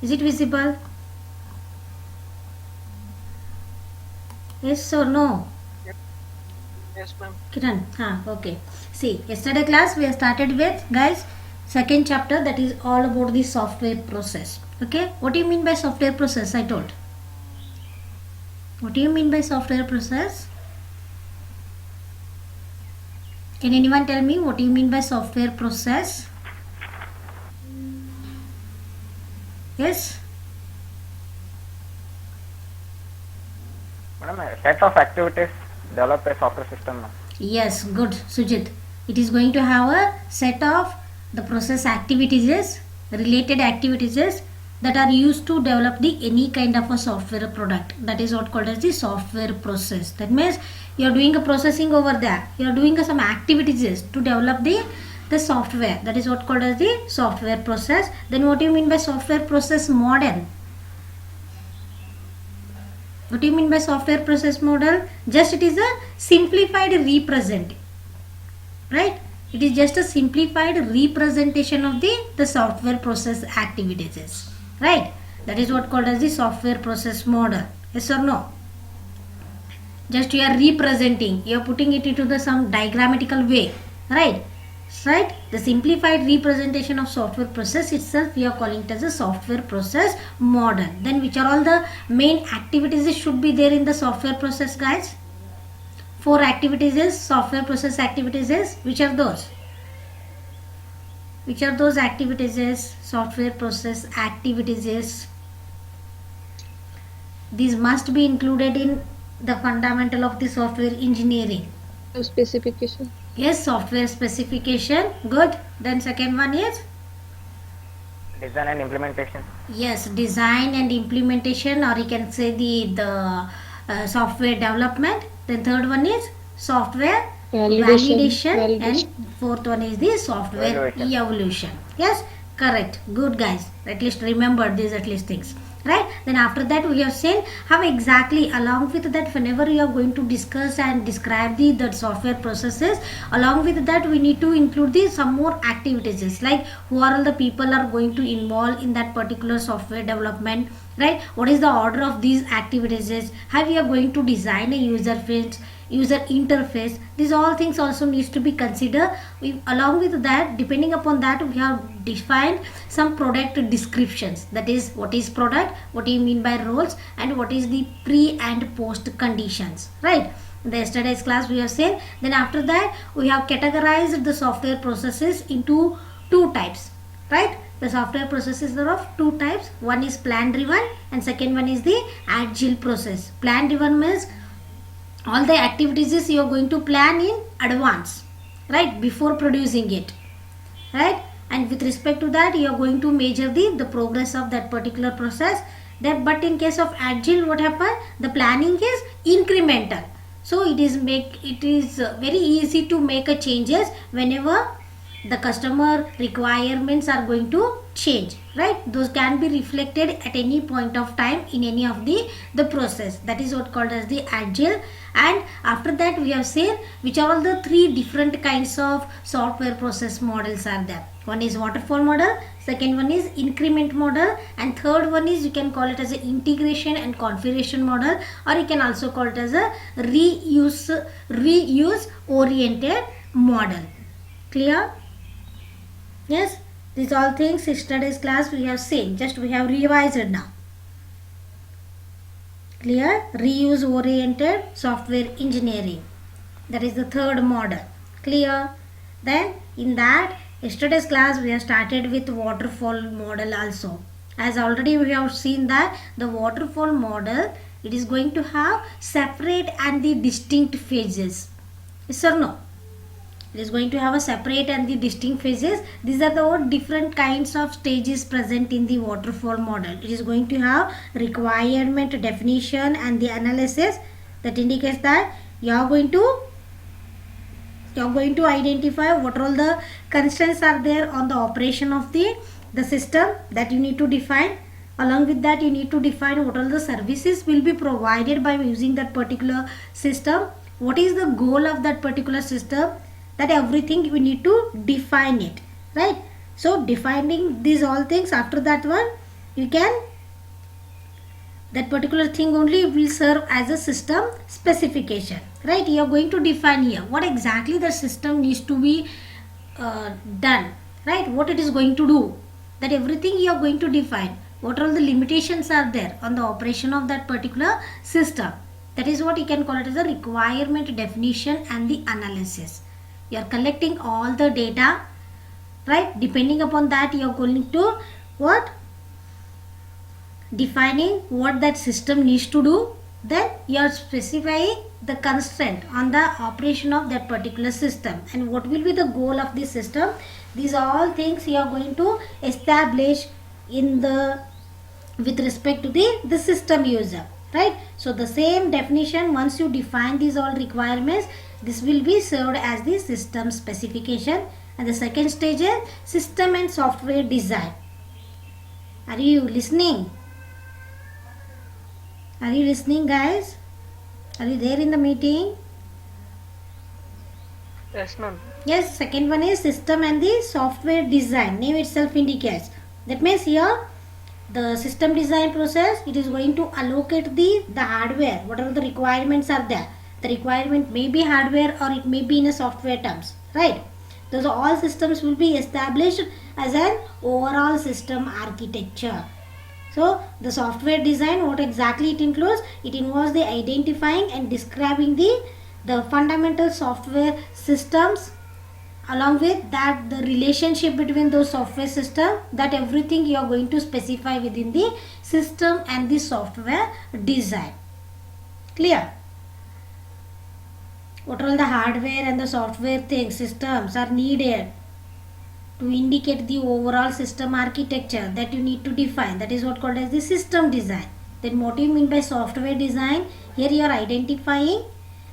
Is it visible? Yes or no? Yes, ma'am. Kiran, okay. See, yesterday class we have started with, guys, second chapter, that is all about the software process. Okay, what do you mean by software process? I told. What do you mean by software process? Can anyone tell me what do you mean by software process? Yes? Madam, a set of activities develop a software system. Yes, good, Sujit. It is going to have a set of the process activities, related activities that are used to develop the any kind of a software product. That is what called as the software process. That means you are doing a processing over there. You are doing some activities to develop the software. That is what called as the software process. Then what do you mean by software process model? What do you mean by software process model? Just it is a simplified representation, right? It is just a simplified representation of the software process activities, right? That is what called as the software process model. Yes or no? Just you are representing, you are putting it into the some diagrammatical way, right? Right, the simplified representation of software process itself we are calling it as a software process model. Then which are all the main activities should be there in the software process, guys? 4 activities is software process activities is, which are those? Which are those activities is software process activities is? These must be included in the fundamental of the software engineering. Specification. Yes, software specification. Good. Then second one is? Design and implementation. Yes, design and implementation, or you can say the software development. Then third one is software validation. And fourth one is the software evolution. Yes, correct. Good, guys. At least remember these at least things, right? Then after that we have seen how exactly, along with that, whenever you are going to discuss and describe the software processes, along with that we need to include some more activities, like who are all the people are going to involve in that particular software development, right? What is the order of these activities, how we are going to design a user interface. These all things also needs to be considered. Along with that, depending upon that, we have defined some product descriptions. That is, what is product, what do you mean by roles, and what is the pre and post conditions, right? In the yesterday's class we have seen. Then after that we have categorized the software processes into 2 types, right? The software processes are of 2 types. One is plan driven and second one is the agile process. Plan driven means all the activities you are going to plan in advance, right, before producing it, right? And with respect to that, you are going to measure the progress of that particular process. That, but in case of agile, what happen? The planning is incremental, so it is very easy to make a changes whenever the customer requirements are going to change, right? Those can be reflected at any point of time in any of the process. That is what called as the agile. And after that we have seen which are all the 3 different kinds of software process models are there. One is waterfall model, second one is increment model, and third one is, you can call it as an integration and configuration model, or you can also call it as a reuse oriented model. Clear? Yes, these all things yesterday's class we have seen, just we have revised now. Clear? Reuse oriented software engineering, that is the third model. Clear? Then in that yesterday's class we have started with waterfall model also. As already we have seen that the waterfall model, it is going to have separate and the distinct phases. Yes or no? It is going to have a separate and the distinct phases. These are the different kinds of stages present in the waterfall model. It is going to have requirement definition and the analysis. That indicates that you are going to identify what all the constraints are there on the operation of the system that you need to define. Along with that, you need to define what all the services will be provided by using that particular system. What is the goal of that particular system? That everything we need to define it, right? So defining these all things, after that one you can, that particular thing only will serve as a system specification, right? You are going to define here what exactly the system needs to be done, right? What it is going to do, that everything you are going to define. What all the limitations are there on the operation of that particular system. That is what you can call it as a requirement definition and the analysis. You are collecting all the data, right? Depending upon that, you are going to what? Defining what that system needs to do. Then you are specifying the constraint on the operation of that particular system and what will be the goal of this system. These are all things you are going to establish in the with respect to the system user, right? So the same definition, once you define these all requirements, this will be served as the system specification. And the second stage is system and software design. Are you listening? Are you listening, guys? Are you there in the meeting? Yes, ma'am. Yes, second one is system and the software design. Name itself indicates. That means here the system design process, it is going to allocate the hardware, whatever the requirements are there. The requirement may be hardware or it may be in a software terms, right? Those all systems will be established as an overall system architecture. So the software design, what exactly it includes? It involves the identifying and describing the fundamental software systems, along with that the relationship between those software systems, that everything you are going to specify within the system and the software design. Clear? What all the hardware and the software things, systems are needed to indicate the overall system architecture that you need to define. That is what called as the system design. Then what do you mean by software design? Here you are identifying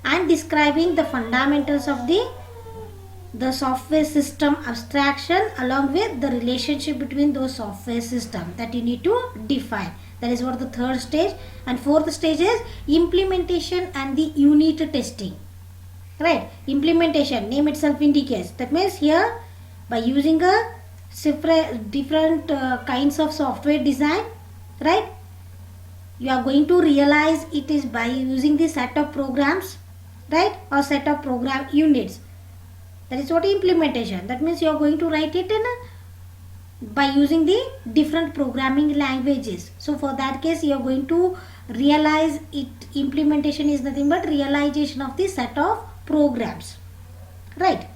and describing the fundamentals of the software system abstraction along with the relationship between those software systems that you need to define. That is what the third stage. And fourth stage is implementation and the unit testing. Right? Implementation, name itself indicates. That means here by using a different kinds of software design, right? You are going to realize it is by using the set of programs, right? Or set of program units. That is what implementation. That means you are going to write it by using the different programming languages. So for that case, you are going to realize it. Implementation is nothing but realization of the set of programs, right?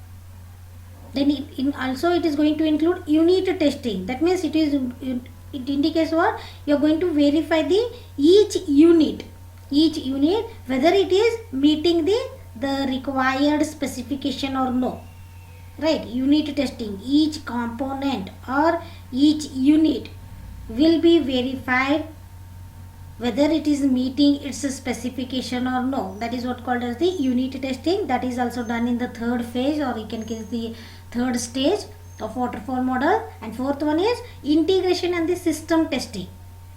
Then also it is going to include unit testing. That means it indicates what? You are going to verify each unit whether it is meeting the required specification or no, right? Unit testing, each component or each unit will be verified whether it is meeting its specification or no. That is what called as the unit testing. That is also done in the third phase, or you can call the third stage of waterfall model. And fourth one is integration and the system testing.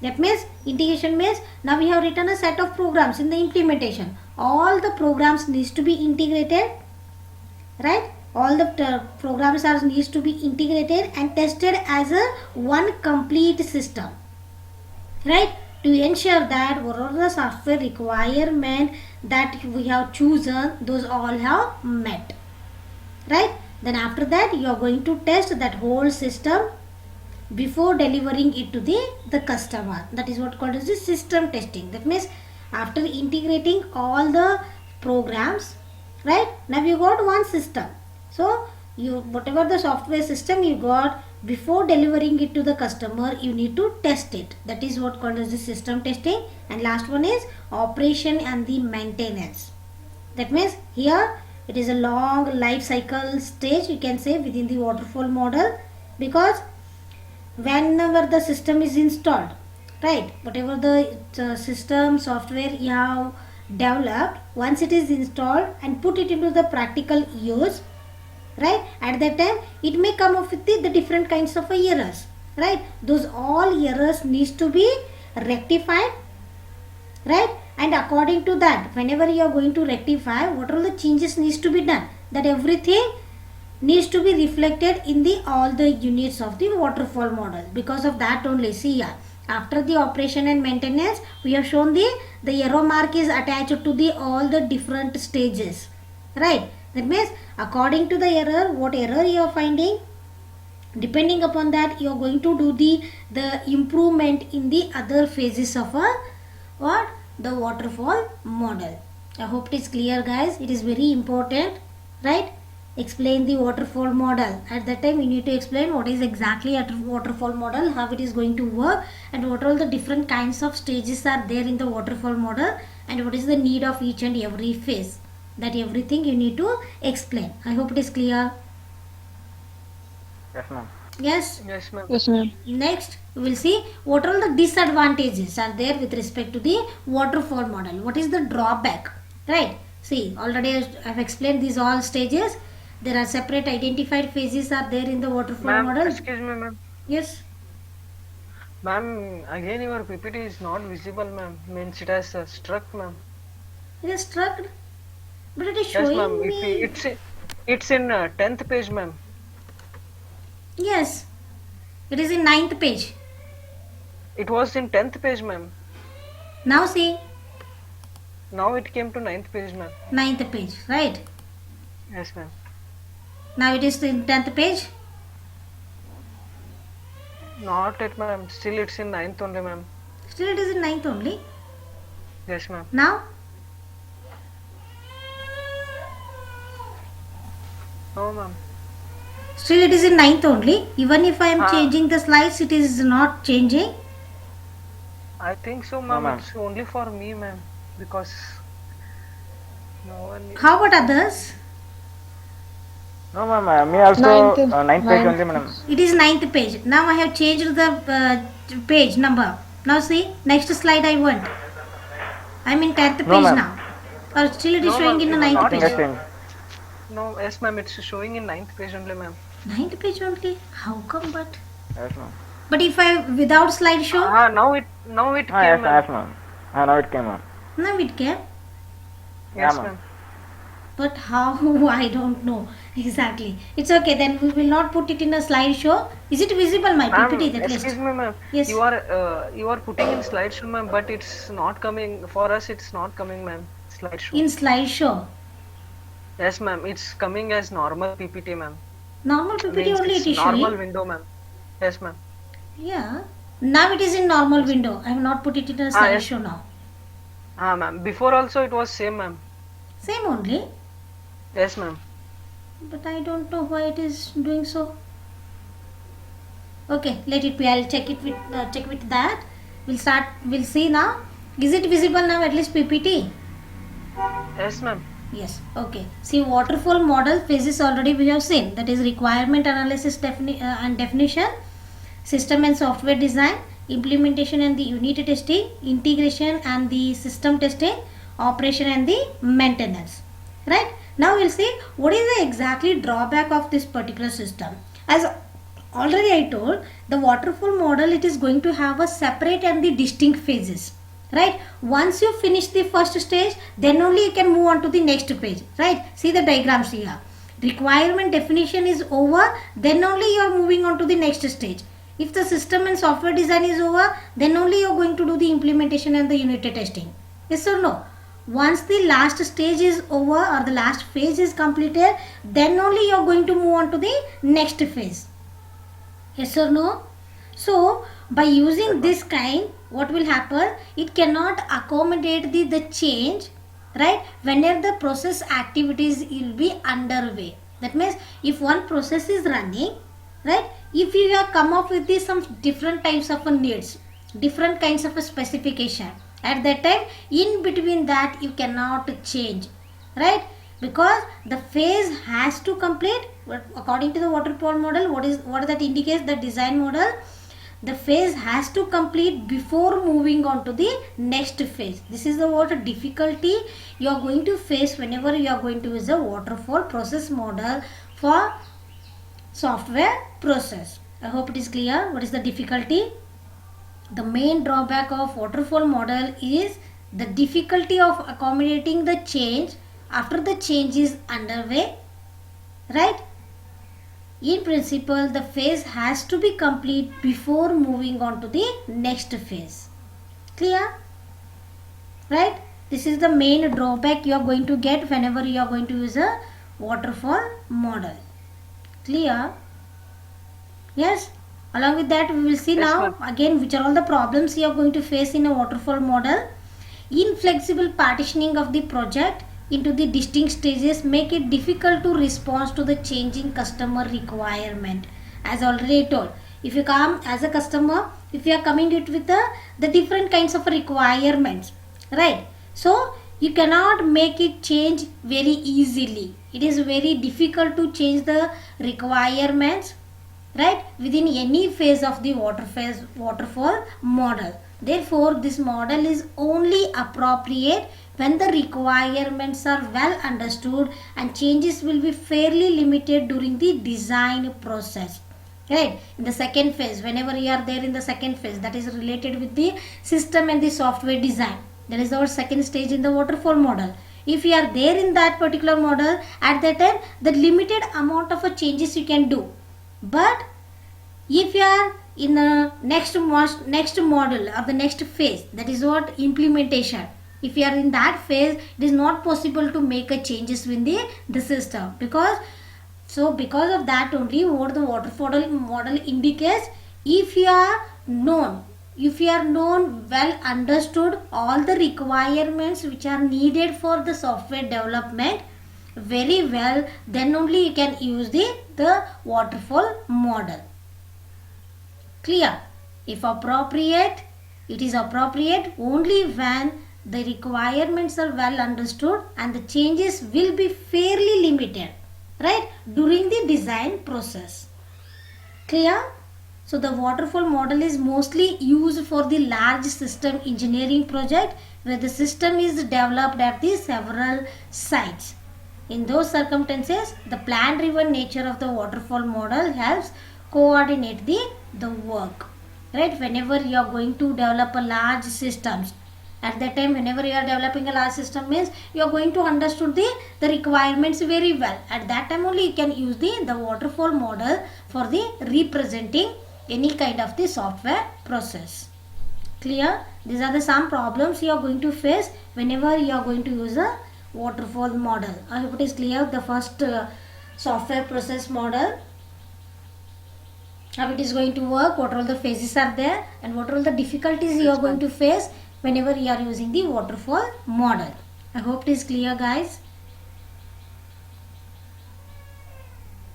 That means integration means now we have written a set of programs in the implementation. All the programs needs to be integrated, right? All the programs are needs to be integrated and tested as a one complete system, right? To ensure that whatever the software requirement that we have chosen, those all have met, right? Then after that you are going to test that whole system before delivering it to the customer. That is what called as the system testing. That means after integrating all the programs, right? Now you got one system. So you whatever the software system you got, before delivering it to the customer, you need to test it. That is what called as the system testing. And last one is operation and the maintenance. That means here it is a long life cycle stage, you can say, within the waterfall model, because whenever the system is installed, right, whatever the system software you have developed, once it is installed and put it into the practical use, right, at that time it may come up with the different kinds of errors, right? Those all errors needs to be rectified, right? And according to that, whenever you are going to rectify, what all the changes needs to be done, that everything needs to be reflected in all the units of the waterfall model. Because of that only, see here, After the operation and maintenance, we have shown the arrow mark is attached to the all the different stages, right? That means according to the error, what error you are finding, depending upon that you are going to do the improvement in the other phases of a what the waterfall model. I hope it is clear, guys. It is very important, right? Explain the waterfall model. At that time you need to explain what is exactly a waterfall model, how it is going to work, and what all the different kinds of stages are there in the waterfall model, and what is the need of each and every phase. That everything you need to explain. I hope it is clear. Yes, ma'am. Yes. Yes, ma'am. Yes, ma'am. Next, we will see what all the disadvantages are there with respect to the waterfall model. What is the drawback? Right. See, already I have explained these all stages. There are separate identified phases are there in the waterfall Ma'am, model. excuse me, ma'am. Yes. Ma'am, again your PPT is not visible, ma'am. Means it has struck, ma'am. It is struck, but it is Yes, showing ma'am. me. It's in 10th page, ma'am. Yes. It is in 9th page. It was in 10th page, ma'am. Now see, Now it came to 9th page, ma'am. 9th page. Right. Yes, ma'am. Now it is in 10th page. Not yet, ma'am. Still it's in 9th only, ma'am. Still it is in 9th only. Yes, ma'am. Now. No, ma'am. Still it is in 9th only. Even if I am Ah. changing the slides, it is not changing. I think so, ma'am. ma'am. It's only for me, ma'am. Because no one. How about others? No, ma'am. Me also ninth page only, madam. It is 9th page. Now I have changed the page number. Now see, next slide I want. I am in 10th No, page ma'am. now. Or still it is No, showing ma'am, in the it is 9th not Nothing has page. changed. No, yes, ma'am. It's showing in 9th page only, ma'am. 9th page only. How come but? Yes, ma'am. But if I without slideshow, Now it Yes, came, ma'am. yes, ma'am. Now it came, ma'am. now it came. Yes, ma'am. ma'am. But how? I don't know exactly. It's okay. Then we will not put it in a slideshow. Is it visible, my Ma'am, PPT, that excuse list? me, ma'am. Yes. You are putting in slideshow, ma'am, but it's not coming for us. It's not coming, ma'am. Slideshow. In slideshow. Yes, ma'am. It's coming as normal PPT, ma'am. Normal PPT Means only it's it is normal showing. window, ma'am. Yes, ma'am. Yeah. Now it is in normal window. I have not put it in a Ah, yes. slideshow now. Ma'am. Before also it was same, ma'am. Same only. Yes, ma'am. But I don't know why it is doing so. Okay, let it be. I'll check with that. We'll see now. Is it visible now, at least PPT? Yes, ma'am. Yes. Okay. See, waterfall model phases already we have seen. That is requirement analysis and definition, system and software design, implementation and the unit testing, integration and the system testing, operation and the maintenance. Right. Now we'll see what is the exactly drawback of this particular system. As already I told, the waterfall model, it is going to have a separate and the distinct phases. Right. Once you finish the first stage, then only you can move on to the next page. Right. See the diagrams here. Requirement definition is over, then only you are moving on to the next stage. If the system and software design is over, then only you are going to do the implementation and the unit testing. Yes or no? Once the last stage is over or the last phase is completed, then only you are going to move on to the next phase. Yes or no? So by using this kind, what will happen? It cannot accommodate the change, right? Whenever the process activities will be underway. That means if one process is running, right? If you have come up with some different types of needs, different kinds of a specification, at that time in between that you cannot change, right? Because the phase has to complete according to the waterfall model. What that indicates, the design model, the phase has to complete before moving on to the next phase. This is the what difficulty you are going to face whenever you are going to use a waterfall process model for software process. I hope it is clear what is the difficulty. The main drawback of waterfall model is the difficulty of accommodating the change after the change is underway, right? in principle the phase has to be complete before moving on to the next phase. Clear? Right? This is the main drawback you are going to get whenever you are going to use a waterfall model. Clear? Yes? Along with that, we will see Yes, now again which are all the problems you are going to face in a waterfall model. Inflexible partitioning of the project into the distinct stages make it difficult to respond to the changing customer requirement. As already told, if you come as a customer, if you are coming it with the different kinds of requirements, right? So you cannot make it change very easily. It is very difficult to change the requirements, right, within any phase of the waterfall model. Therefore this model is only appropriate when the requirements are well understood and changes will be fairly limited during the design process. Right, in the second phase, whenever you are there in the second phase, that is related with the system and the software design, that is our second stage in the waterfall model. If you are there in that particular model, at that time the limited amount of changes you can do. But if you are in the next model or the next phase, that is what implementation, if you are in that phase, it is not possible to make a changes within the system, because of that only what the waterfall model indicates, if you are known well understood all the requirements which are needed for the software development very well, then only you can use the waterfall model. Clear? If appropriate, it is appropriate only when the requirements are well understood and the changes will be fairly limited, right, during the design process. Clear? So the waterfall model is mostly used for the large system engineering project where the system is developed at the several sites. In those circumstances, the plan driven nature of the waterfall model helps coordinate the work, right? Whenever you are going to develop a large systems, at that time whenever you are developing a large system means you are going to understand the requirements very well. At that time only you can use the waterfall model for the representing any kind of the software process. Clear? These are the some problems you are going to face whenever you are going to use a waterfall model. I hope it is clear. The first software process model, how it is going to work, what all the phases are there, and what all the difficulties you are going to face whenever you are using the waterfall model. I hope it is clear, guys.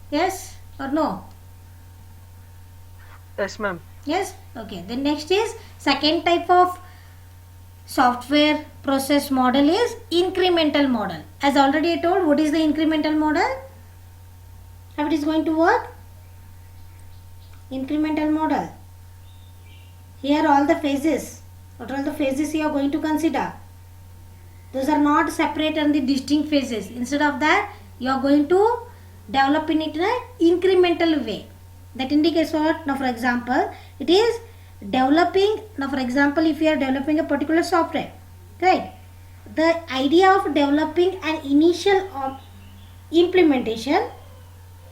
Yes or no? Yes, ma'am. Yes? Okay. Then next is second type of software process model is incremental model. As already I told, what is the incremental model? How it is going to work? Incremental model. Here all the phases. What are all the phases you are going to consider? Those are not separate and the distinct phases. Instead of that, you are going to develop in it in an incremental way. That indicates what? Now for example, it is developing. Now for example, if you are developing a particular software, right? The idea of developing an initial implementation,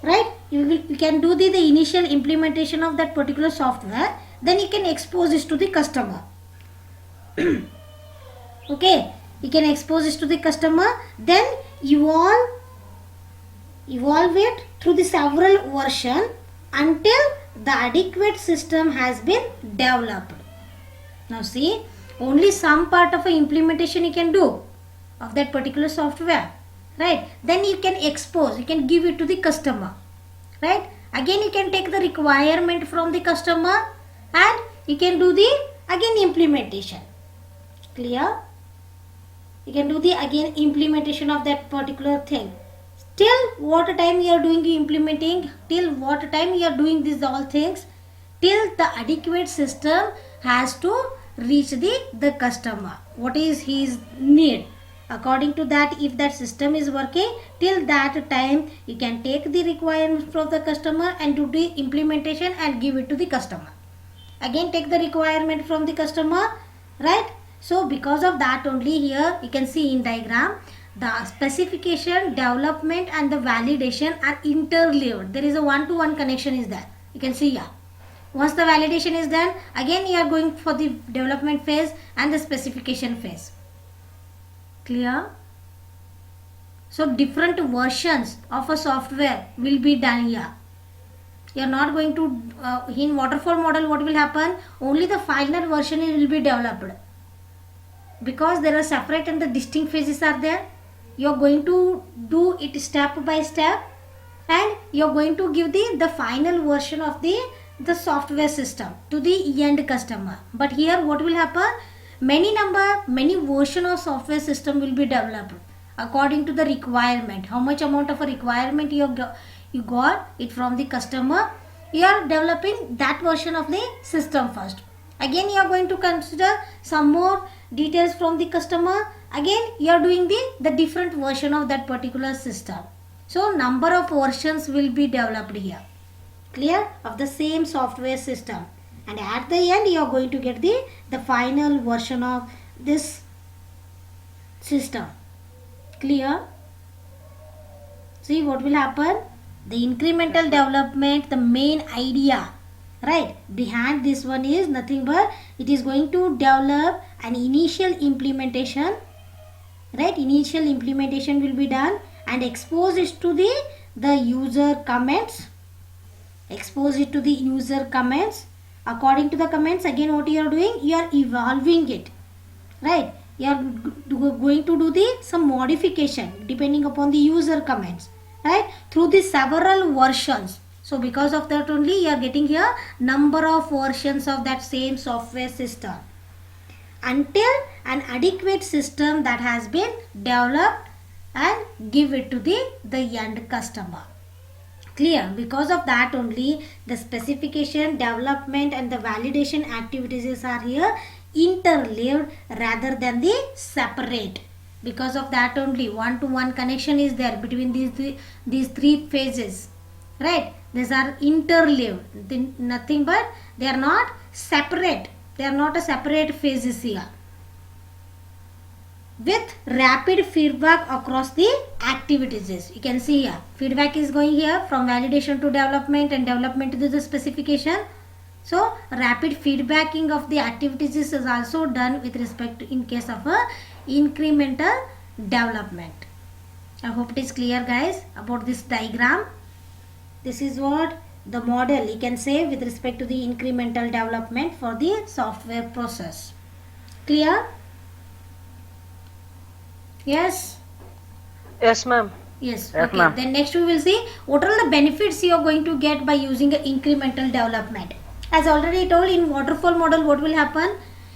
right? You can do the initial implementation of that particular software. Then you can expose this to the customer. Okay, you can expose this to the customer. Then evolve it through the several version until the adequate system has been developed. Now see, only some part of an implementation you can do of that particular software, right? Then you can expose, you can give it to the customer, right? Again you can take the requirement from the customer and you can do the again implementation. Clear? You can do the again implementation of that particular thing. Till what time you are doing implementing, till what time you are doing these all things, till the adequate system has to reach the customer. What is his need? According to that, if that system is working, till that time you can take the requirements from the customer and do the implementation and give it to the customer. Again take the requirement from the customer, right? So because of that only here you can see in diagram The specification, development and the validation are interleaved. There is a one-to-one connection is there. You can see here. Once the validation is done, again you are going for the development phase and the specification phase. Clear? So different versions of a software will be done here. You are not going to, in waterfall model what will happen? Only the final version will be developed. Because there are separate and the distinct phases are there. You are going to do it step by step and you are going to give the final version of the software system to the end customer. But here what will happen? Many version of software system will be developed according to the requirement. How much amount of a requirement you got it from the customer, you are developing that version of the system first. Again you are going to consider some more details from the customer. Again you are doing the different version of that particular system. So number of versions will be developed here. Clear? Of the same software system. And at the end you are going to get the final version of this system. Clear? See what will happen? The incremental development, the main idea, right, behind this one is nothing but it is going to develop an initial implementation, right? Initial implementation will be done and expose it to the user comments. Expose it to the user comments. According to the comments, again what you are doing? You are evolving it, right? You are going to do some modification depending upon the user comments, right? Through the several versions. So because of that only you are getting here number of versions of that same software system until an adequate system that has been developed and give it to the end customer. Clear? Because of that only the specification, development and the validation activities are here interleaved rather than the separate. Because of that only one-to-one connection is there between these three phases, right? These are interleaved, nothing but they are not separate. They are not a separate phases here. With rapid feedback across the activities. You can see here feedback is going here from validation to development and development to the specification. So rapid feedbacking of the activities is also done with respect to in case of a incremental development. I hope it is clear guys about this diagram. This is what the model you can say with respect to the incremental development for the software process. Clear? Yes? Yes, ma'am. Yes. Yes, Okay. ma'am. Then next we will see what are the benefits you are going to get by using a incremental development. As already told in waterfall model what will happen?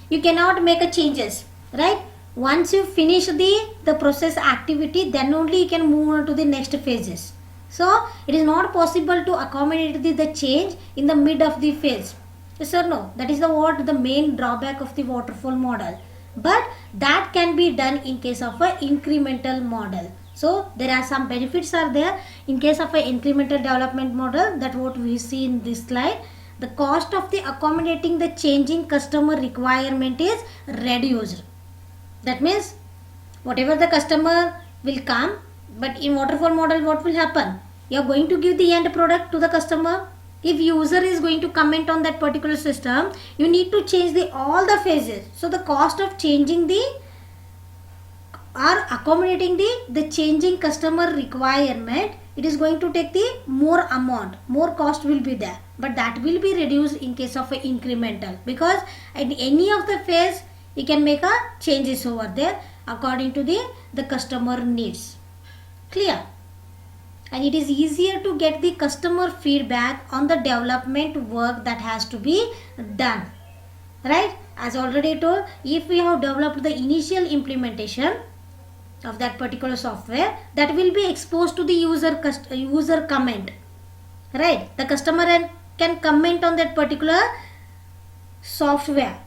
You cannot make a changes, right? Once you finish the process activity, then only you can move on to the next phases. So it is not possible to accommodate the change in the mid of the phase. Yes or no? That is the main drawback of the waterfall model. But that can be done in case of a incremental model. So there are some benefits are there in case of a incremental development model, that what we see in this slide. The cost of the accommodating the changing customer requirement is reduced. That means whatever the customer will come, but in waterfall model what will happen? You are going to give the end product to the customer. If user is going to comment on that particular system, you need to change all the phases. So the cost of changing or accommodating the changing customer requirement, it is going to take the more amount, more cost will be there. But that will be reduced in case of a incremental, because in any of the phase you can make a changes over there according to the customer needs. Clear? And it is easier to get the customer feedback on the development work that has to be done, right? As already told, if we have developed the initial implementation of that particular software, that will be exposed to the user comment, right? The customer can comment on that particular software.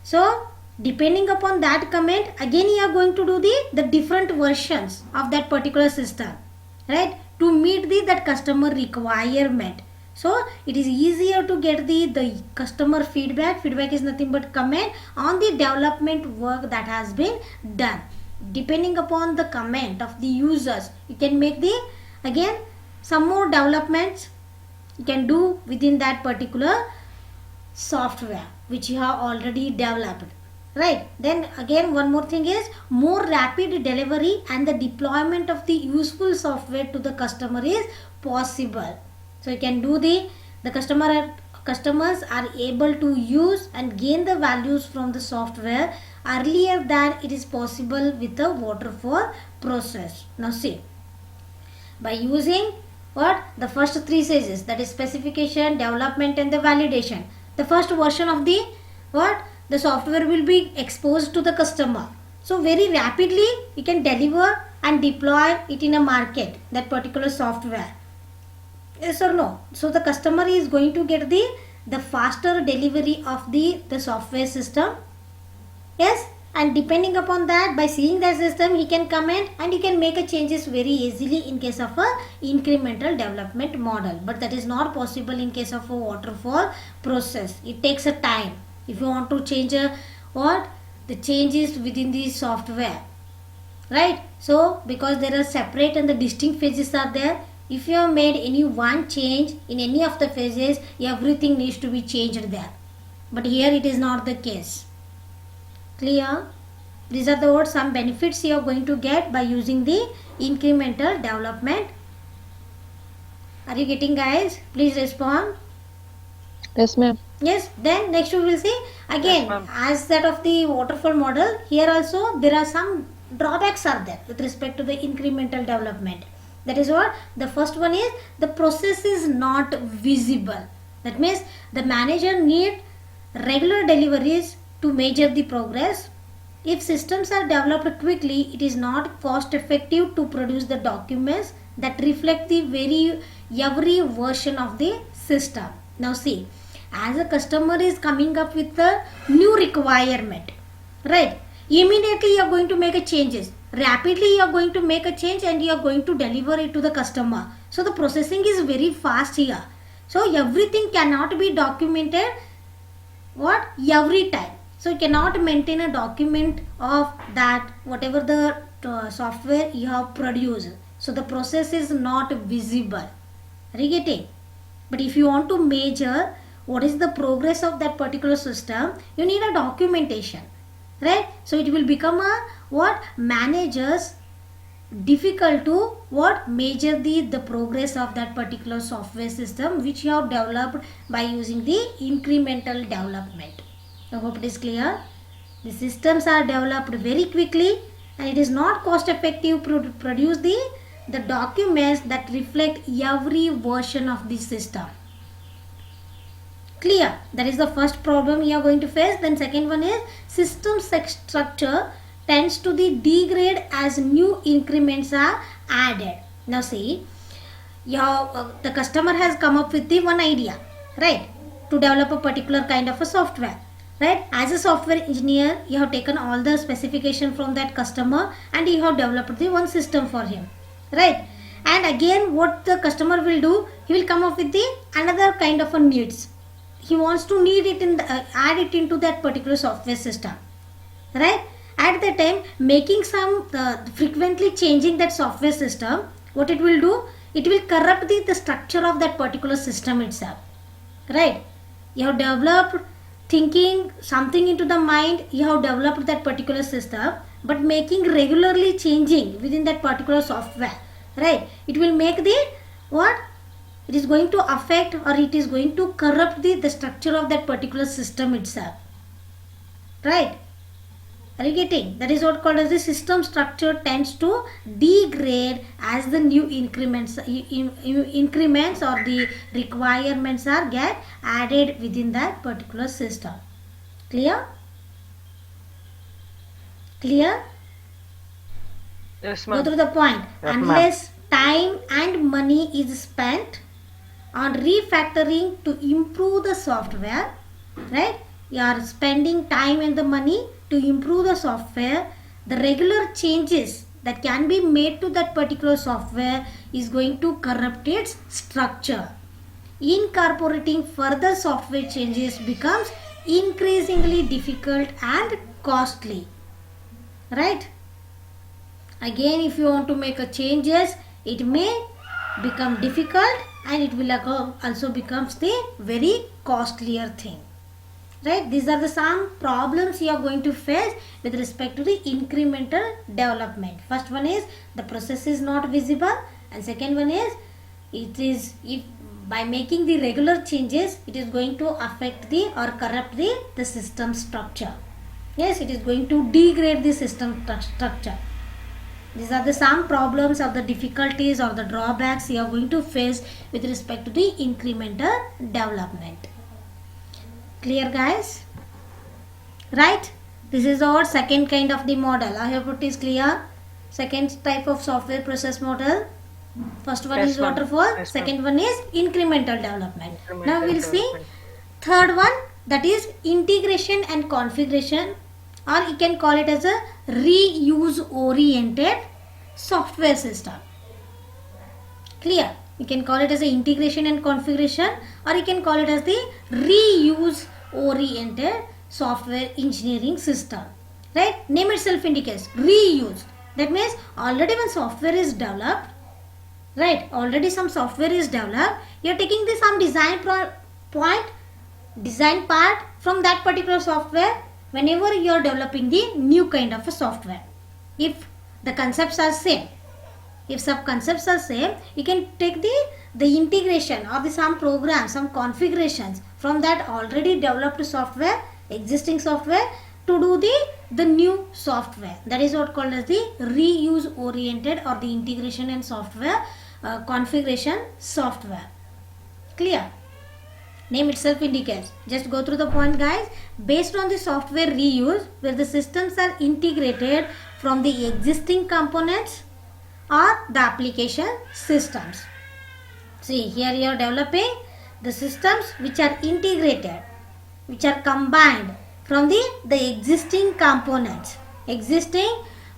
So depending upon that comment, again you are going to do the different versions of that particular system, right, to meet that customer requirement. So it is easier to get the customer feedback. Feedback is nothing but comment on the development work that has been done. depending upon the comment of the users, you can make the again some more developments you can do within that particular software which you have already developed, right? Then again one more thing is more rapid delivery and the deployment of the useful software to the customer is possible. So you can do the customers are able to use and gain the values from the software earlier than it is possible with the waterfall process. Now see, by using what the first three stages, that is specification, development and the validation, the first version of the what the software will be exposed to the customer, so very rapidly you can deliver and deploy it in a market, that particular software. Yes or no? So the customer is going to get the faster delivery of the software system. Yes, and depending upon that, by seeing the system he can comment and he can make a changes very easily in case of a incremental development model, but that is not possible in case of a waterfall process. It takes a time if you want to change the changes within the software, right? So because there are separate and the distinct phases are there, if you have made any one change in any of the phases, everything needs to be changed there, but here it is not the case. Clear? These are the some benefits you are going to get by using the incremental development. Are you getting, guys? Please respond. Yes, ma'am. Yes. Then next we will see again, Yes, as that of the waterfall model. Here also there are some drawbacks are there with respect to the incremental development. That is what the first one is, the process is not visible. That means the manager need regular deliveries to measure the progress. If systems are developed quickly, it is not cost effective to produce the documents that reflect the every version of the system. Now see, as a customer is coming up with a new requirement, right? Immediately you are going to make a changes. Rapidly you are going to make a change and you are going to deliver it to the customer. So the processing is very fast here. So everything cannot be documented every time. So you cannot maintain a document of that whatever the software you have produced. So the process is not visible. Are you getting? But if you want to measure what is the progress of that particular system, you need a documentation, right? So it will become a managers difficult to measure the progress of that particular software system which you have developed by using the incremental development. I hope it is clear. The systems are developed very quickly and it is not cost effective to produce the documents that reflect every version of the system. Clear? That is the first problem you are going to face. Then second one is system structure tends to degrade as new increments are added. Now see, the customer has come up with the one idea, right, to develop a particular kind of a software, right? As a software engineer, you have taken all the specification from that customer and you have developed the one system for him, right? And again what the customer will do, he will come up with the another kind of a needs. He wants to need it in add it into that particular software system, right? At the time making some frequently changing that software system, what it will do, it will corrupt the structure of that particular system itself, right? You have developed thinking something into the mind, you have developed that particular system, but making regularly changing within that particular software, right? It will make it is going to affect or it is going to corrupt the structure of that particular system itself, right? Are you getting? That is what called as the system structure tends to degrade as the new increments or the requirements are get added within that particular system. Clear? Clear? Yes, Go ma'am. through the point. Yes, ma'am. Unless time and money is spent on refactoring to improve the software, right? You are spending time and the money to improve the software. The regular changes that can be made to that particular software is going to corrupt its structure. Incorporating further software changes becomes increasingly difficult and costly, right? Again, if you want to make a changes, it may become difficult and it will also becomes the very costlier thing. Right? These are the some problems you are going to face with respect to the incremental development. First one is the process is not visible, and second one is it is if by making the regular changes it is going to affect the or corrupt the system structure. Yes, it is going to degrade the system structure. These are the some problems or the difficulties or the drawbacks you are going to face with respect to the incremental development. Clear, guys? Right? This is our second kind of the model. I hope it is clear. Second type of software process model. First one Yes, is ma'am. waterfall. Yes, Second one is incremental development. Now Incremental we'll see development. third one, that is integration and configuration, or you can call it as a reuse oriented software system. Clear? You can call it as a integration and configuration, or you can call it as the reuse oriented software engineering system. Right? Name itself indicates reuse. That means already when software is developed, right, already some software is developed, you are taking the some design part from that particular software whenever you are developing the new kind of a software. If the concepts are same, if sub concepts are same, you can take the integration or the some programs, some configurations from that already developed software, existing software, to do the new software. That is what called as the reuse oriented or the integration and software configuration software. Clear? Name itself indicates. Just go through the point, guys. Based on the software reuse, where the systems are integrated from the existing components or the application systems. See, here you are developing the systems which are integrated, which are combined from the existing components, existing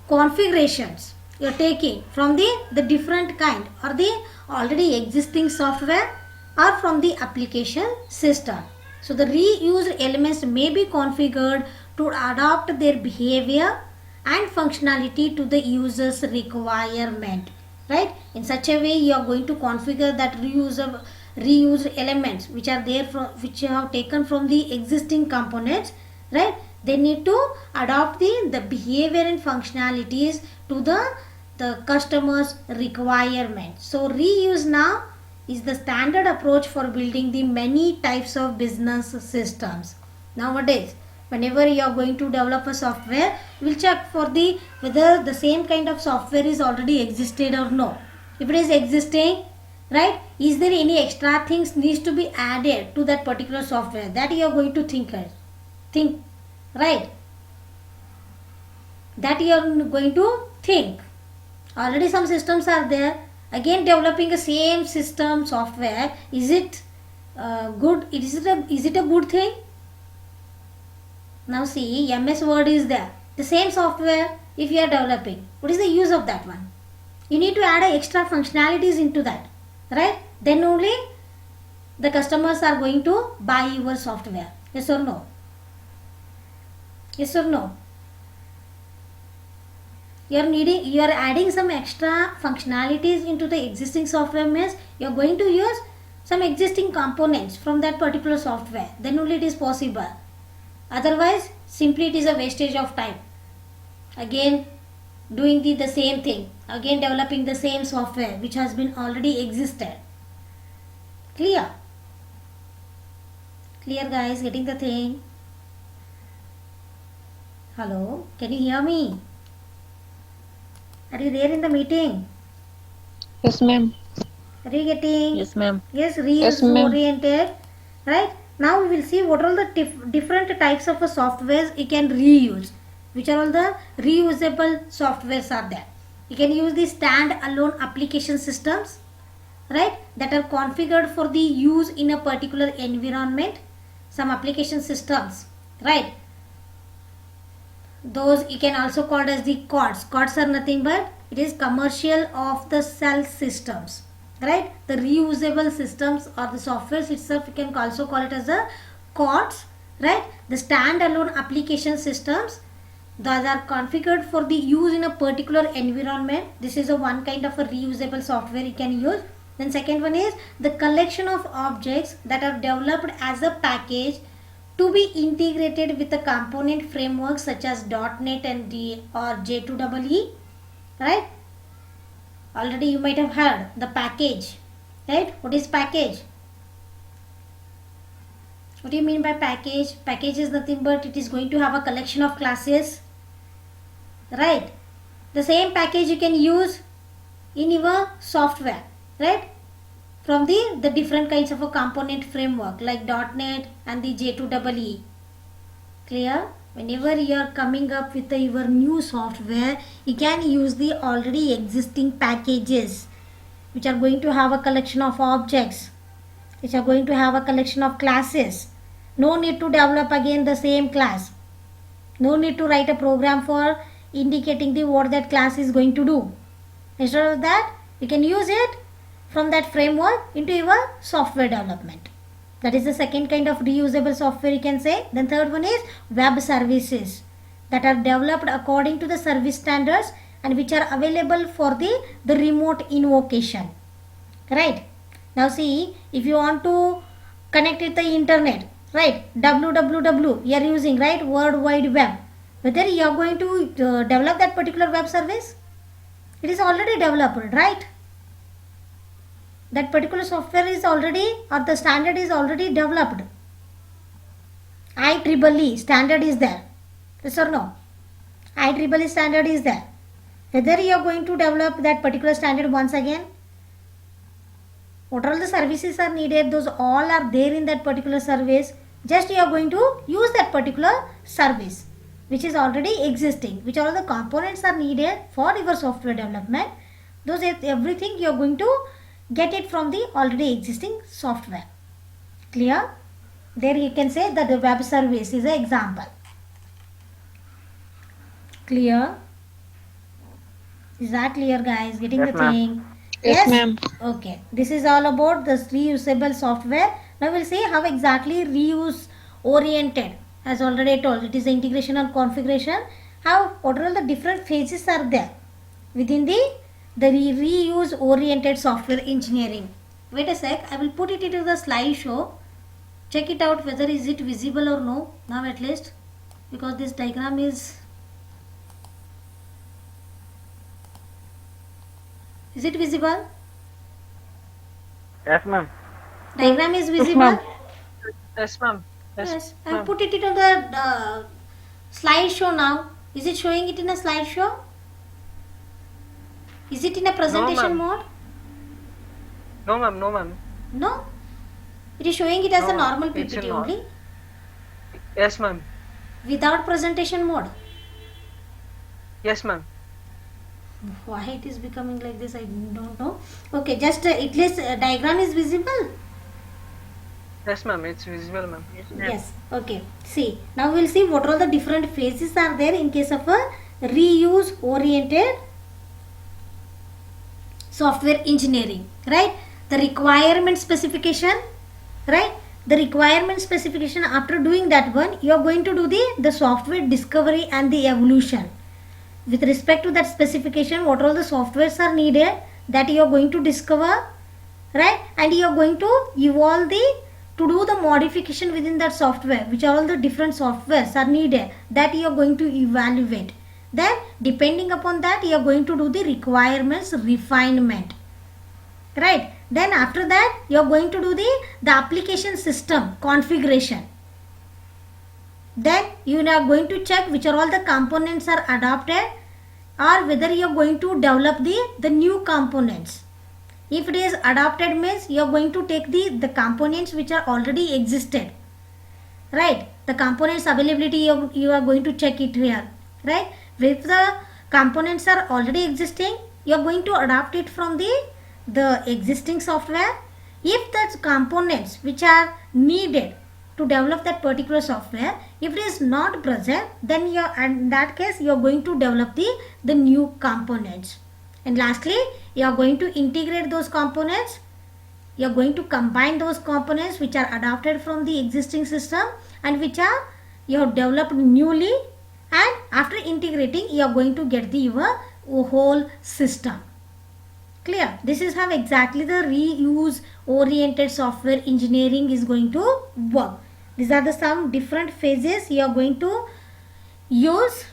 configurations you are taking from the different kind or the already existing software or from the application system. So the reused elements may be configured to adapt their behavior and functionality to the user's requirement. Right? In such a way you are going to configure that reused elements which are there from which you have taken from the existing components. Right? They need to adopt the behavior and functionalities to the customer's requirement. So reuse now is the standard approach for building the many types of business systems. Nowadays, whenever you are going to develop a software, we'll check for whether the same kind of software is already existed or no. If it is existing, right, is there any extra things needs to be added to that particular software? That you are going to think, right? That you are going to think. Already some systems are there. Again, developing the same system software, is it good? Is it a good thing? Now see, MS Word is there. The same software, if you are developing, what is the use of that one? You need to add extra functionalities into that, right? Then only the customers are going to buy your software. Yes or no? Yes or no? You are adding some extra functionalities into the existing software, means you are going to use some existing components from that particular software. Then only it is possible. Otherwise, simply it is a wastage of time. Again, doing the same thing. Again, developing the same software which has been already existed. Clear? Clear, guys? Getting the thing? Hello? Can you hear me? Are you there in the meeting? Yes, ma'am. Are you getting? Yes, ma'am. Yes, Yes, ma'am. oriented. Right? Now we will see what are the different types of softwares you can reuse. Which are all the reusable softwares are there. You can use the stand-alone application systems, right, that are configured for the use in a particular environment. Some application systems, right? Those you can also call as the COTS. COTS are nothing but it is commercial off the shelf systems, right? The reusable systems or the softwares itself you can also call it as a COTS, right? The standalone application systems Those are configured for the use in a particular environment. This is a one kind of a reusable software you can use. Then second one is the collection of objects that are developed as a package to be integrated with a component framework such as .NET and or J2EE, right? Already you might have heard the package, right? What is package? What do you mean by package? Package is nothing but it is going to have a collection of classes, right? The same package you can use in your software, right? From the different kinds of a component framework like .NET and the J2EE. Clear? Whenever you are coming up with your new software, you can use the already existing packages which are going to have a collection of objects, which are going to have a collection of classes. No need to develop again the same class. No need to write a program for indicating the what that class is going to do. Instead of that, you can use it from that framework into your software development. That is the second kind of reusable software you can say. Then third one is web services that are developed according to the service standards and which are available for the remote invocation. Right? Now see, if you want to connect with the internet, right, www you are using, right, World Wide Web, whether you are going to develop that particular web service, it is already developed, right? That particular software is already, or the standard is already developed. IEEE standard is there, yes or no? IEEE standard is there. Whether you are going to develop that particular standard once again, what all the services are needed, those all are there in that particular service. Just you are going to use that particular service which is already existing, which all the components are needed for your software development. Those everything you are going to get it from the already existing software. Clear? There you can say that the web service is an example. Clear? Is that clear, guys? Getting Yes, the ma'am. thing? Yes, ma'am. Okay. This is all about the reusable software. Now we'll see how exactly reuse oriented. As already told, it is the integration and configuration. How what are all the different phases are there within the reuse oriented software engineering. Wait a sec. I will put it into the slideshow. Check it out whether is it visible or no. Now at least, because this diagram is it visible? Yes, ma'am. Diagram is visible? ma'am. Yes, ma'am. Yes. I ma'am. put it into the slideshow now. Is it showing it in a slideshow? Is it in a presentation ma'am. mode? No, ma'am. No, ma'am. No. It is showing it as a No, normal it's PPT not. only. Yes, ma'am. Without presentation mode. Yes, ma'am. Why it is becoming like this, I don't know. Okay, just at least diagram is visible. Yes, ma'am. It's visible, ma'am. Yes. Okay. See, now we'll see what all the different phases are there in case of a reuse oriented software engineering, right? The requirement specification, right? The requirement specification, after doing that one, you are going to do the software discovery and the evolution. With respect to that specification, what all the softwares are needed that you are going to discover, right? And you are going to evolve to do the modification within that software, which are all the different softwares are needed that you are going to evaluate. Then depending upon that, you are going to do the requirements refinement, right? Then after that, you are going to do the application system configuration. Then you are going to check which are all the components are adopted, or whether you are going to develop the new components. If it is adopted means you are going to take the components which are already existed, right? The components availability you are going to check it here, right? If the components are already existing, you are going to adopt it from the existing software. If the components which are needed to develop that particular software, if it is not present, then you are, in that case you are going to develop the new components. And lastly, you are going to integrate those components. You are going to combine those components which are adapted from the existing system and which are you have developed newly and after integrating you are going to get the your whole system. Clear? This is how exactly the reuse oriented software engineering is going to work. These are the some different phases you are going to use,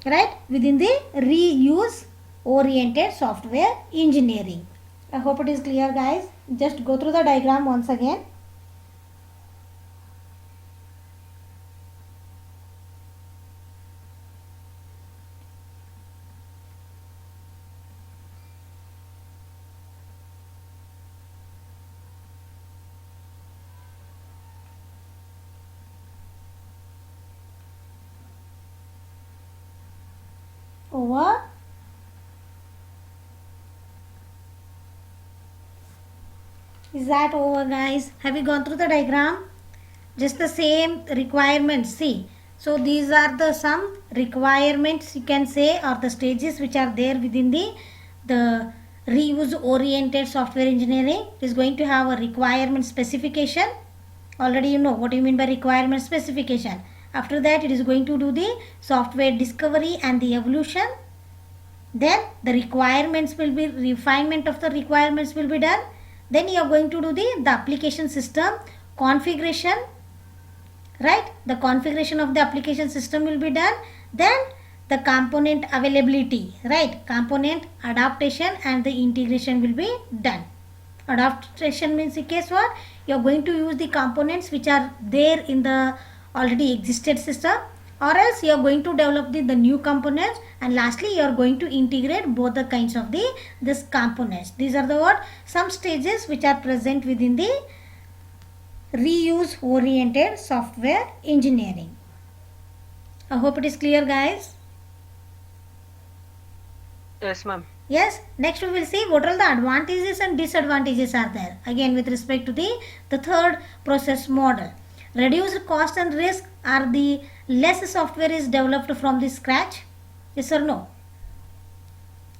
right, within the reuse oriented software engineering. I hope it is clear, guys. Just go through the diagram once again. Over. Is that over, guys? Have you gone through the diagram? Just the same requirements. See, so these are the some requirements you can say, or the stages which are there within the reuse oriented software engineering. It is going to have a requirement specification. Already you know what you mean by requirement specification. After that, it is going to do the software discovery and the evolution. Then the requirements will be, refinement of the requirements will be done. Then you are going to do the application system configuration, right? The configuration of the application system will be done. Then the component availability, right? Component adaptation and the integration will be done. Adaptation means in case what? You are going to use the components which are there in the already existed system, or else you are going to develop the new components, and lastly you are going to integrate both the kinds of this components. These are the what? Some stages which are present within the reuse oriented software engineering. I hope it is clear, guys. Yes, ma'am. Yes, next we will see what all the advantages and disadvantages are there. Again, with respect to the third process model. Reduced cost and risk are the less software is developed from the scratch. Yes or no?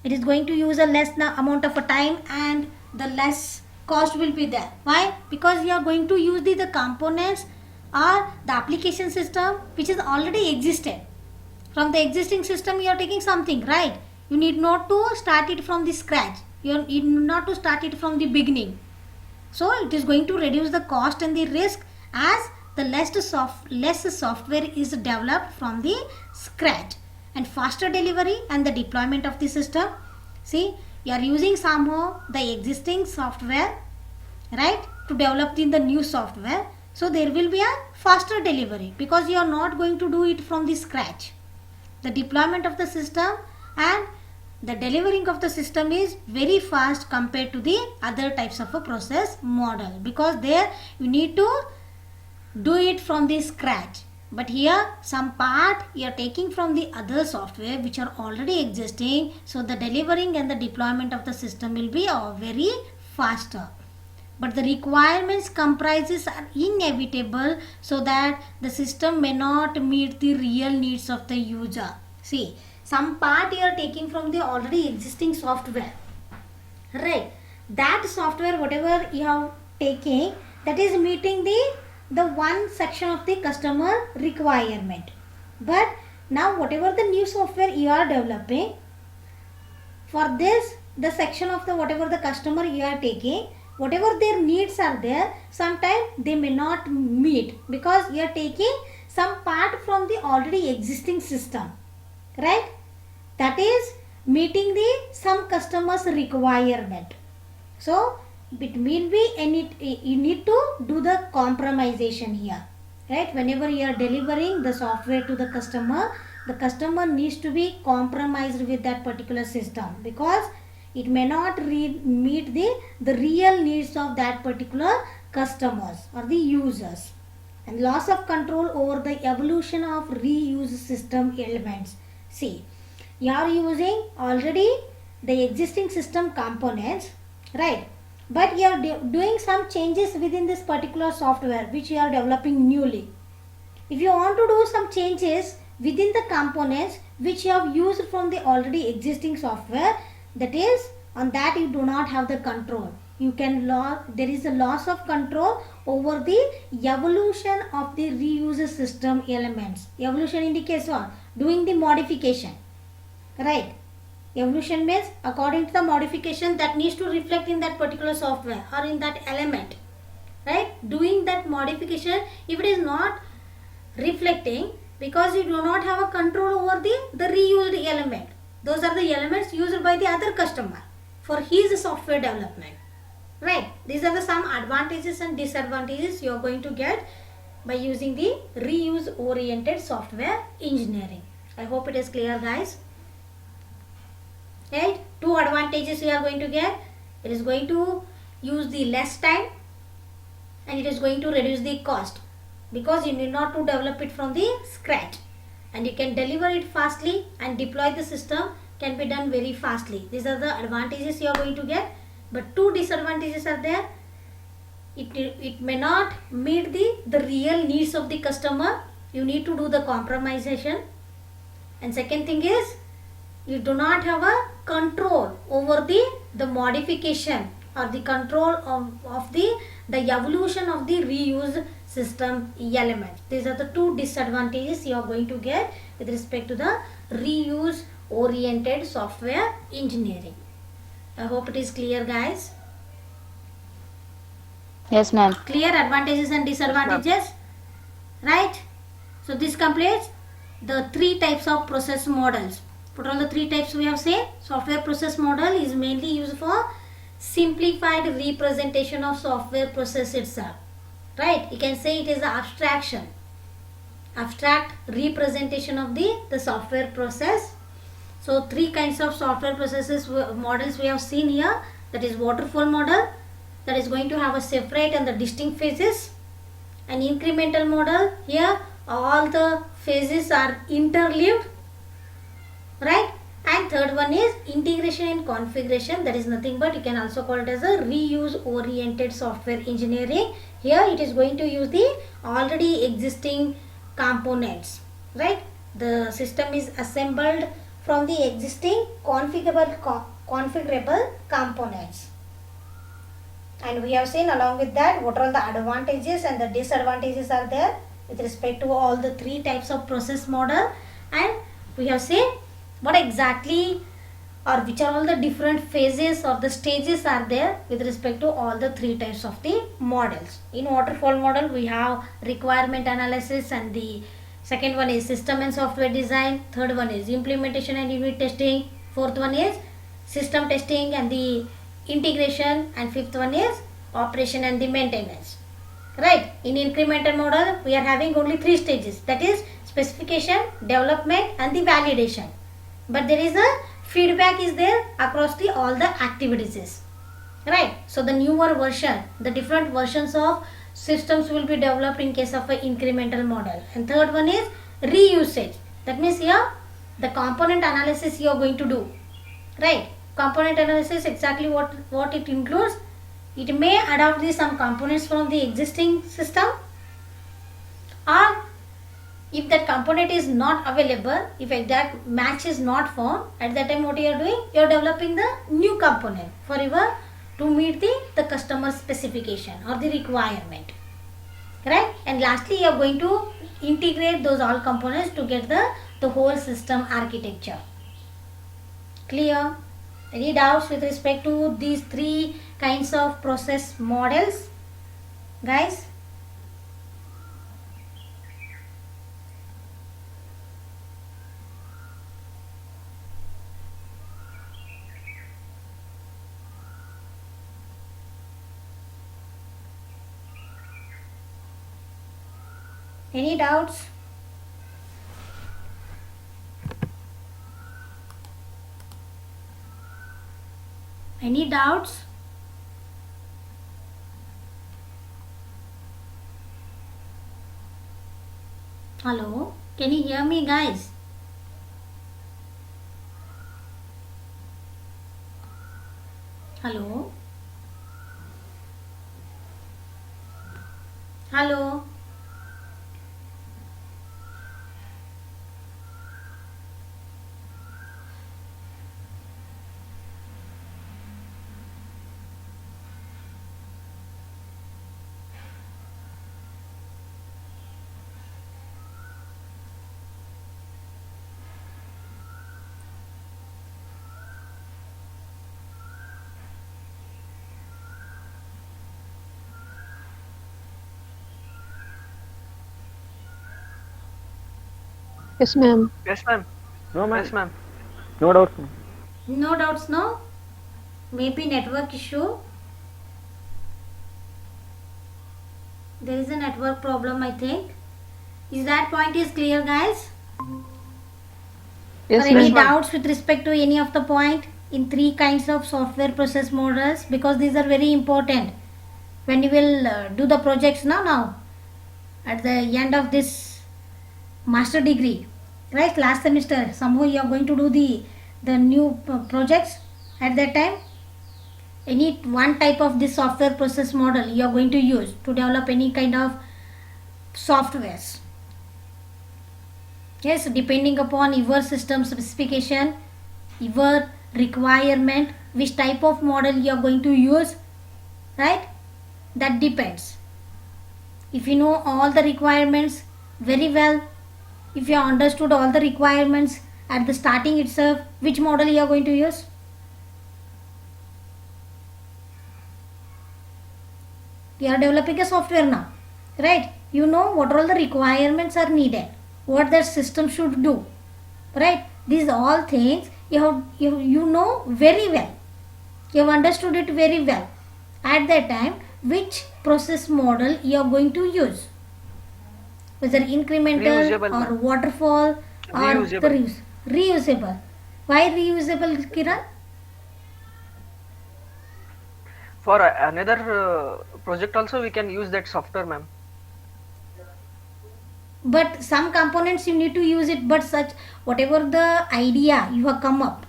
It is going to use a less amount of a time and the less cost will be there. Why? Because you are going to use the components or the application system which is already existed. From the existing system you are taking something, right? You need not to start it from the scratch. You need not to start it from the beginning. So it is going to reduce the cost and the risk as the less software is developed from the scratch, and faster delivery and the deployment of the system. See, you are using somehow the existing software, right, to develop the new software. So there will be a faster delivery because you are not going to do it from the scratch. The deployment of the system and the delivering of the system is very fast compared to the other types of a process model, because there you need to do it from the scratch. But here some part you are taking from the other software which are already existing, so the delivering and the deployment of the system will be very faster. But the requirements comprises are inevitable so that the system may not meet the real needs of the user. See, some part you are taking from the already existing software, right? That software whatever you have taken, that is meeting the one section of the customer requirement. But now whatever the new software you are developing, for this the section of the whatever the customer you are taking, whatever their needs are there, sometimes they may not meet because you are taking some part from the already existing system, right? That is meeting the some customer's requirement. So it will be you need to do the compromisation here, right? Whenever you are delivering the software to the customer needs to be compromised with that particular system, because it may not meet the real needs of that particular customers or the users. And loss of control over the evolution of reuse system elements. See, you are using already the existing system components, right? But you are doing some changes within this particular software which you are developing newly. If you want to do some changes within the components which you have used from the already existing software, that is, on that you do not have the control. you can there is a loss of control over the evolution of the reuse system elements. Evolution indicates what? Doing the modification, right? Evolution means according to the modification that needs to reflect in that particular software or in that element, right? Doing that modification, if it is not reflecting, because you do not have a control over the reused element. Those are the elements used by the other customer for his software development, right? These are the some advantages and disadvantages you are going to get by using the reuse oriented software engineering. I hope it is clear, guys. Right? Two advantages you are going to get. It is going to use the less time and it is going to reduce the cost, because you need not to develop it from the scratch, and you can deliver it fastly and deploy the system can be done very fastly. These are the advantages you are going to get, but two disadvantages are there. It may not meet the real needs of the customer. You need to do the compromisation. And second thing is, you do not have a control over the modification or the control of the evolution of the reused system element. These are the two disadvantages you are going to get with respect to the reuse oriented software engineering. I hope it is clear, guys. Yes, ma'am. Clear advantages and disadvantages, right? So this completes the three types of process models. What are the three types we have seen? Software process model is mainly used for simplified representation of software process itself, right? You can say it is an abstract representation of the software process. So three kinds of software processes models we have seen here. That is waterfall model, that is going to have a separate and the distinct phases. An incremental model, here all the phases are interleaved, right? And third one is integration and configuration. That is nothing but you can also call it as a reuse oriented software engineering. Here it is going to use the already existing components, right? The system is assembled from the existing configurable components. And we have seen along with that what are the advantages and the disadvantages are there with respect to all the three types of process model. And we have seen what exactly or which are all the different phases or the stages are there with respect to all the three types of the models. In waterfall model we have requirement analysis, and the second one is system and software design, third one is implementation and unit testing, fourth one is system testing and the integration, and fifth one is operation and the maintenance, right? In incremental model we are having only three stages, that is specification, development and the validation, but there is a feedback is there across the all the activities, right? So the newer version, the different versions of systems will be developed in case of an incremental model. And third one is reusage. That means here the component analysis you are going to do, right? Component analysis, exactly what it includes. It may adopt some components from the existing system, or if that component is not available, if exact match is not found, at that time what you are doing, you are developing the new component for your to meet the customer specification or the requirement, right? And lastly you are going to integrate those all components to get the whole system architecture. Clear? Any doubts with respect to these three kinds of process models, guys? Any doubts? Any doubts? Hello, can you hear me, guys? Hello? Hello? Yes, ma'am. Yes, ma'am. No, ma'am. Yes, ma'am. No doubts, ma'am. No doubts, no? Maybe network issue. There is a network problem, I think. Is that point is clear, guys? Yes, or any ma'am. doubts with respect to any of the point in three kinds of software process models, because these are very important when you will do the projects now at the end of this master degree, right? Last semester somehow you are going to do the new projects. At that time, any one type of this software process model you are going to use to develop any kind of softwares. Yes, depending upon your system specification, your requirement, which type of model you are going to use, right? That depends. If you know all the requirements very well, if you understood all the requirements at the starting itself, which model you are going to use? You are developing a software now, right? You know what all the requirements are needed, what the system should do, right? These all things you know very well, you have understood it very well. At that time, which process model you are going to use, whether incremental Reusable, or ma'am. waterfall or the Reusable. reusable. Why reusable, Kiran? For another project also we can use that software, ma'am. But some components you need to use it, but such whatever the idea you have come up,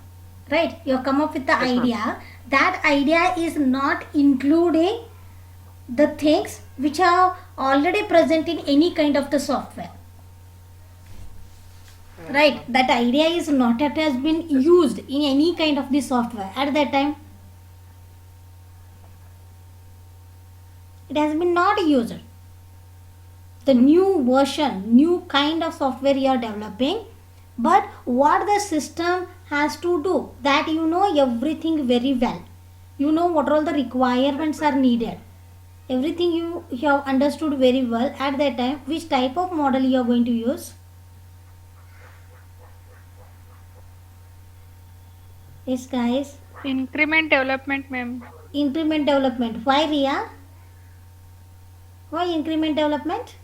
right? You have come up with the Yes, ma'am. idea. That idea is not including the things which are already present in any kind of the software, right? That idea is not that has been used in any kind of the software at that time. It has been not used. The new version, new kind of software you are developing, but what the system has to do, that you know everything very well. You know what all the requirements are needed. Everything you have understood very well at that time. Which type of model you are going to use? Yes, guys. Increment development, ma'am. Increment development. Why, Ria? Why increment development?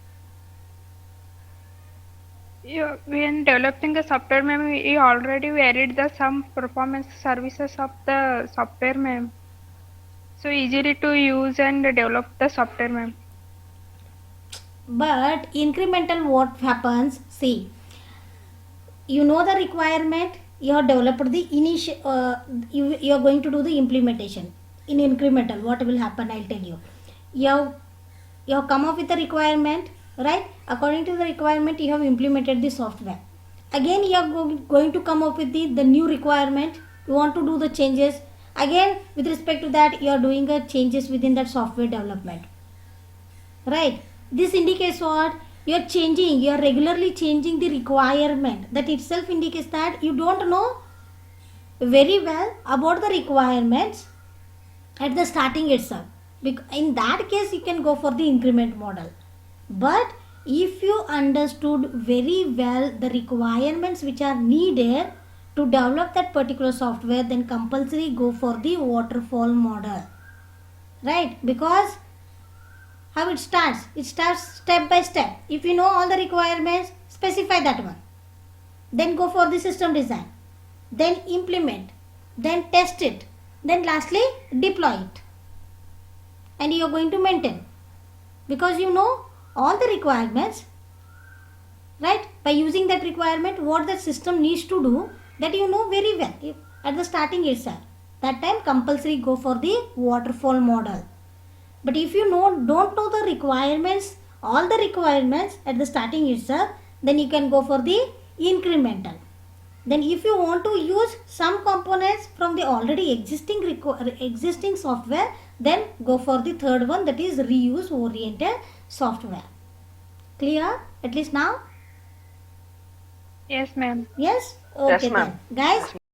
When developing the software, ma'am, we already varied the some performance services of the software, ma'am. So easily to use and develop the software, ma'am. But incremental, what happens? See, you know the requirement, you have developed the initial, you are going to do the implementation. In incremental, what will happen, I'll tell you. You have come up with the requirement, right? According to the requirement, you have implemented the software. Again, you are going to come up with the new requirement. You want to do the changes. Again, with respect to that, you are doing the changes within that software development, right? This indicates what? You are changing, you are regularly changing the requirement. That itself indicates that you don't know very well about the requirements at the starting itself. In that case, you can go for the increment model. But if you understood very well the requirements which are needed to develop that particular software, then compulsory go for the waterfall model, right? Because how it starts step by step. If you know all the requirements, specify that one, then go for the system design, then implement, then test it, then lastly deploy it, and you are going to maintain, because you know all the requirements, right? By using that requirement, what the system needs to do, that you know very well at the starting itself. That time compulsory go for the waterfall model. But if you don't know the requirements, all the requirements at the starting itself, then you can go for the incremental. Then if you want to use some components from the already existing software, then go for the third one, that is reuse oriented software. Clear? At least now? Yes, ma'am. Yes? Okay, Yes, ma'am. then. Guys,